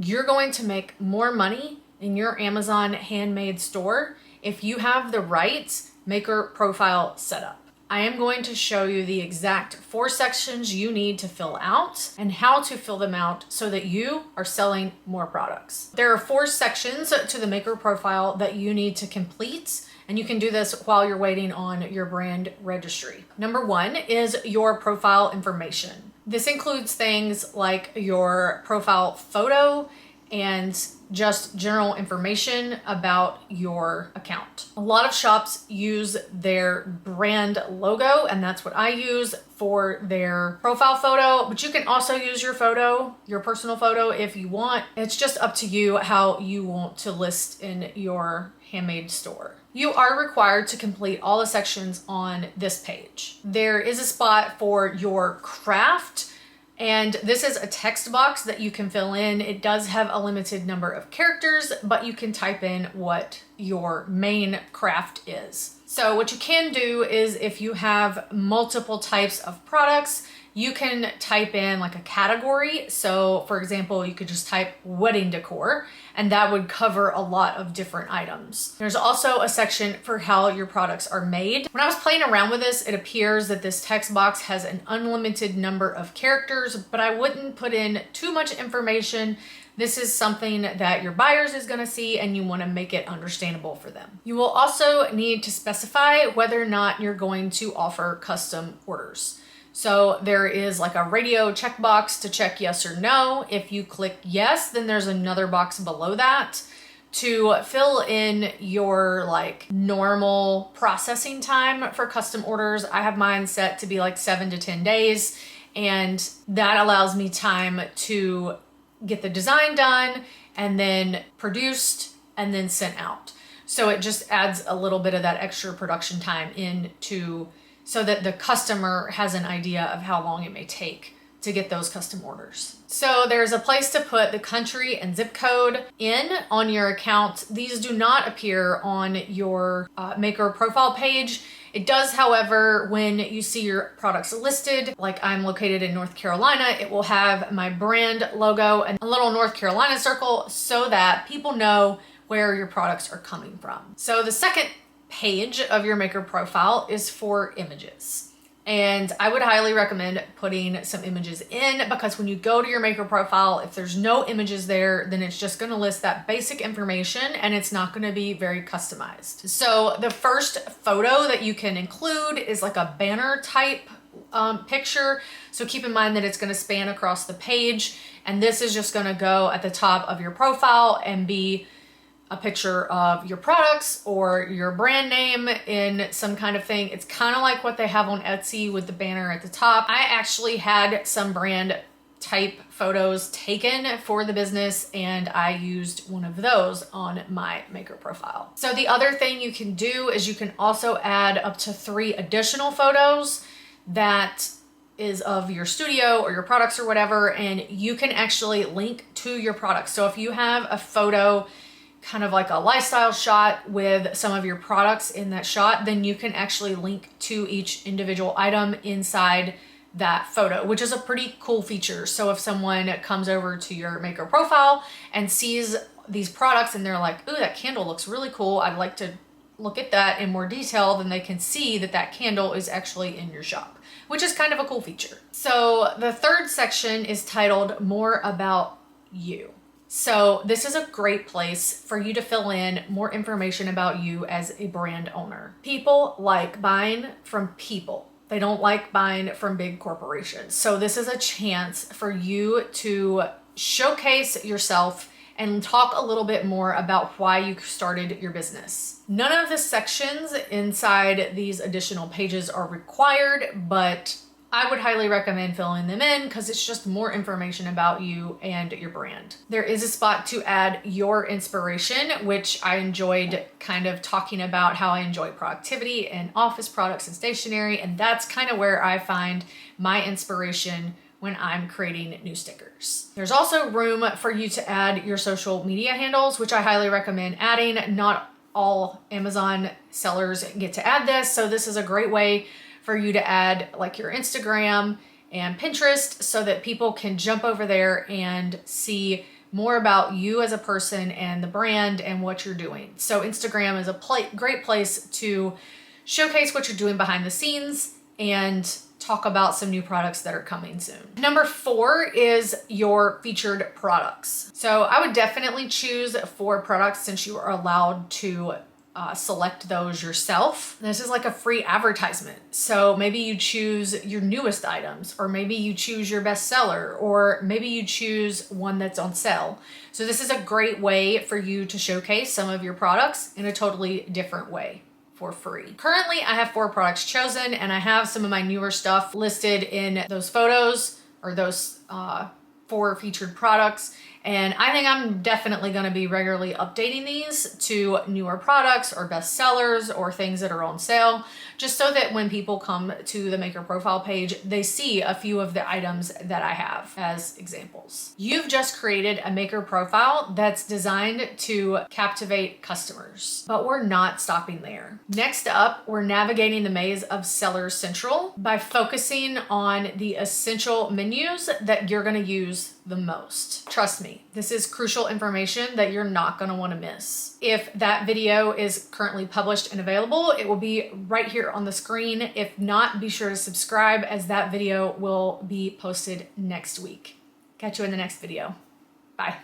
You're going to make more money in your Amazon Handmade store if you have the right maker profile set up. I am going to show you the exact 4 sections you need to fill out and how to fill them out so that you are selling more products. There are 4 sections to the maker profile that you need to complete, and you can do this while you're waiting on your brand registry. Number 1 is your profile information. This includes things like your profile photo and just general information about your account. A lot of shops use their brand logo, and that's what I use for their profile photo, but you can also use your photo, your personal photo, if you want. It's just up to you how you want to list in your Handmade store. You are required to complete all the sections on this page. There is a spot for your craft, and this is a text box that you can fill in. It does have a limited number of characters, but you can type in what your main craft is. So what you can do is if you have multiple types of products, you can type in like a category. So for example, you could just type wedding decor, and that would cover a lot of different items. There's also a section for how your products are made. When I was playing around with this, it appears that this text box has an unlimited number of characters, but I wouldn't put in too much information. This is something that your buyers is gonna see, and you wanna make it understandable for them. You will also need to specify whether or not you're going to offer custom orders. So there is like a radio checkbox to check yes or no. If you click yes, then there's another box below that to fill in your like normal processing time for custom orders. I have mine set to be like 7 to 10 days, and that allows me time to get the design done and then produced and then sent out. So it just adds a little bit of that extra production time into so that the customer has an idea of how long it may take to get those custom orders. So there's a place to put the country and zip code in on your account. These do not appear on your maker profile page. It does, however, when you see your products listed, like I'm located in North Carolina, it will have my brand logo and a little North Carolina circle so that people know where your products are coming from. So the second page of your maker profile is for images. And I would highly recommend putting some images in, because when you go to your maker profile, if there's no images there, then it's just gonna list that basic information and it's not gonna be very customized. So the first photo that you can include is like a banner type picture. So keep in mind that it's gonna span across the page, and this is just gonna go at the top of your profile and be a picture of your products or your brand name in some kind of thing. It's kind of like what they have on Etsy with the banner at the top. I actually had some brand type photos taken for the business, and I used one of those on my maker profile. So the other thing you can do is you can also add up to 3 additional photos that is of your studio or your products or whatever, and you can actually link to your products. So if you have a photo kind of like a lifestyle shot with some of your products in that shot, then you can actually link to each individual item inside that photo, which is a pretty cool feature. So if someone comes over to your maker profile and sees these products and they're like, ooh, that candle looks really cool, I'd like to look at that in more detail, then they can see that that candle is actually in your shop, which is kind of a cool feature. So the third section is titled More About You. So this is a great place for you to fill in more information about you as a brand owner. People like buying from people. They don't like buying from big corporations. So this is a chance for you to showcase yourself and talk a little bit more about why you started your business. None of the sections inside these additional pages are required, but I would highly recommend filling them in because it's just more information about you and your brand. There is a spot to add your inspiration, which I enjoyed kind of talking about how I enjoy productivity and office products and stationery, and that's kind of where I find my inspiration when I'm creating new stickers. There's also room for you to add your social media handles, which I highly recommend adding. Not all Amazon sellers get to add this, so this is a great way for you to add like your Instagram and Pinterest so that people can jump over there and see more about you as a person and the brand and what you're doing. So Instagram is a great place to showcase what you're doing behind the scenes and talk about some new products that are coming soon. Number 4 is your featured products. So I would definitely choose 4 products since you are allowed to select those yourself. This is like a free advertisement. So maybe you choose your newest items, or maybe you choose your best seller, or maybe you choose one that's on sale. So this is a great way for you to showcase some of your products in a totally different way for free. Currently, I have 4 products chosen, and I have some of my newer stuff listed in those photos or those 4 featured products. And I think I'm definitely going to be regularly updating these to newer products or best sellers or things that are on sale, just so that when people come to the Maker Profile page, they see a few of the items that I have as examples. You've just created a Maker Profile that's designed to captivate customers, but we're not stopping there. Next up, we're navigating the maze of Seller Central by focusing on the essential menus that you're going to use the most. Trust me, this is crucial information that you're not going to want to miss. If that video is currently published and available, it will be right here on the screen. If not, be sure to subscribe, as that video will be posted next week. Catch you in the next video. Bye.